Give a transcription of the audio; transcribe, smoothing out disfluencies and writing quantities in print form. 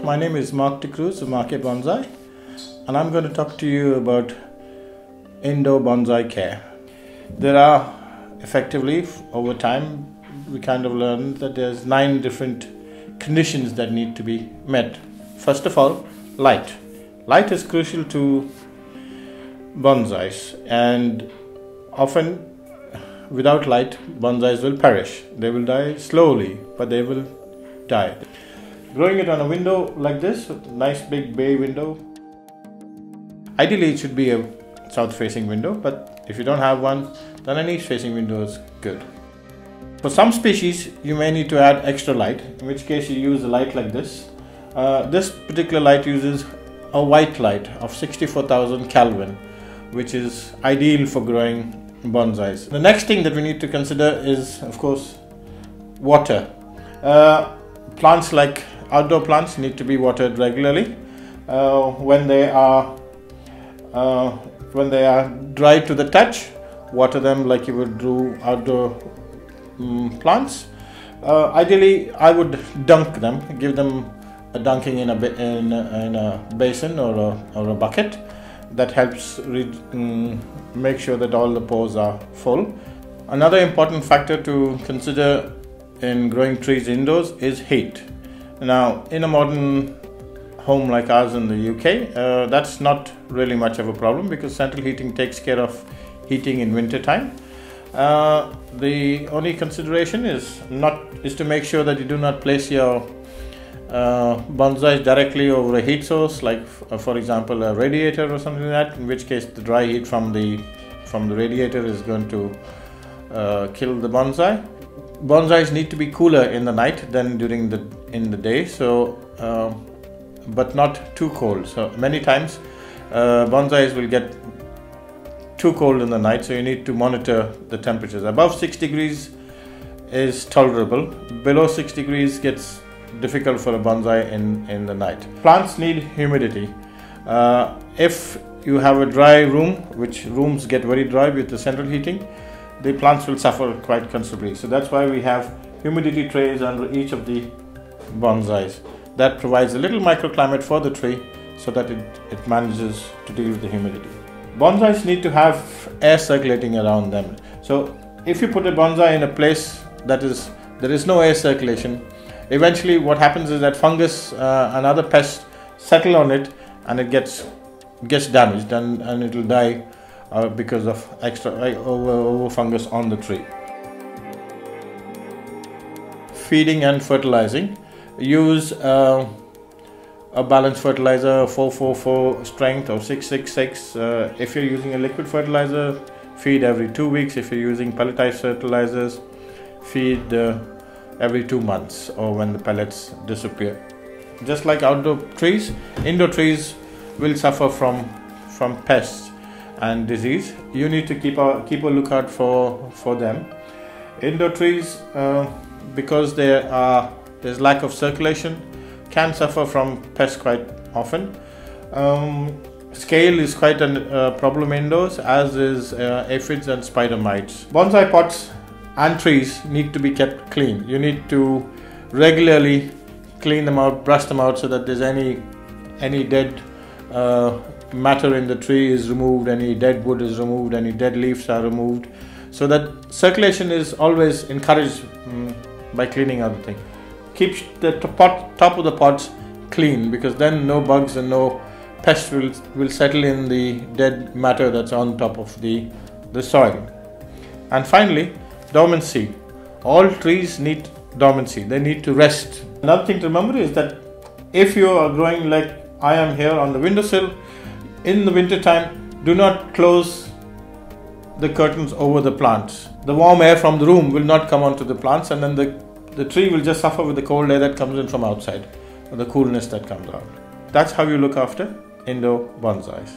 My name is Mark Cruz of Market Bonsai, and I'm going to talk to you about indoor bonsai care. There are effectively, over time, we kind of learned that there's 9 different conditions that need to be met. First of all, light. Light is crucial to bonsais, and often without light, bonsais will perish. They will die slowly, but they will die. Growing it on a window like this, a nice big bay window. Ideally, it should be a south-facing window, but if you don't have one, then an east-facing window is good. For some species, you may need to add extra light, in which case you use a light like this. This particular light uses a white light of 64,000 Kelvin, which is ideal for growing bonsais. The next thing that we need to consider is, of course, water. Plants like outdoor plants need to be watered regularly. When they are dry to the touch, water them like you would do outdoor plants. Ideally, I would dunk them, give them a dunking in a basin or a bucket. That helps make sure that all the pores are full. Another important factor to consider in growing trees indoors is heat. Now, in a modern home like ours in the UK, that's not really much of a problem because central heating takes care of heating in winter time. The only consideration is to make sure that you do not place your bonsais directly over a heat source, like for example a radiator or something like that, in which case the dry heat from the radiator is going to kill the bonsai. Bonsais need to be cooler in the night than in the day, so but not too cold. So many times bonsais will get too cold in the night, so you need to monitor the temperatures. Above 6 degrees is tolerable. Below 6 degrees gets difficult for a bonsai in the night. Plants need humidity. If you have a dry room, which rooms get very dry with the central heating, the plants will suffer quite considerably. So that's why we have humidity trays under each of the bonsais. That provides a little microclimate for the tree so that it manages to deal with the humidity. Bonsais need to have air circulating around them. So if you put a bonsai in a place there is no air circulation, eventually what happens is that fungus and other pests settle on it, and it gets damaged and it will die because of extra over fungus on the tree. Feeding and fertilizing. Use a balanced fertilizer, 444 strength or 666. If you're using a liquid fertilizer, feed every 2 weeks. If you're using pelletized fertilizers, feed every 2 months or when the pellets disappear. Just like outdoor trees, indoor trees will suffer from pests and disease. You need to keep a lookout for them. Indoor trees, because there's lack of circulation, can suffer from pests quite often. Scale is quite a problem indoors, as is aphids and spider mites. Bonsai pots and trees need to be kept clean. You need to regularly clean them out, brush them out, so that there's any dead matter in the tree is removed, any dead wood is removed, any dead leaves are removed, so that circulation is always encouraged by cleaning out the thing. Keep the top of the pots clean, because then no bugs and no pests will settle in the dead matter that's on top of the soil. And finally, dormancy. All trees need dormancy. They need to rest. Another thing to remember is that if you are growing like I am here on the windowsill, in the winter time, do not close the curtains over the plants. The warm air from the room will not come onto the plants, and then the tree will just suffer with the cold air that comes in from outside, or the coolness that comes out. That's how you look after indoor bonsais.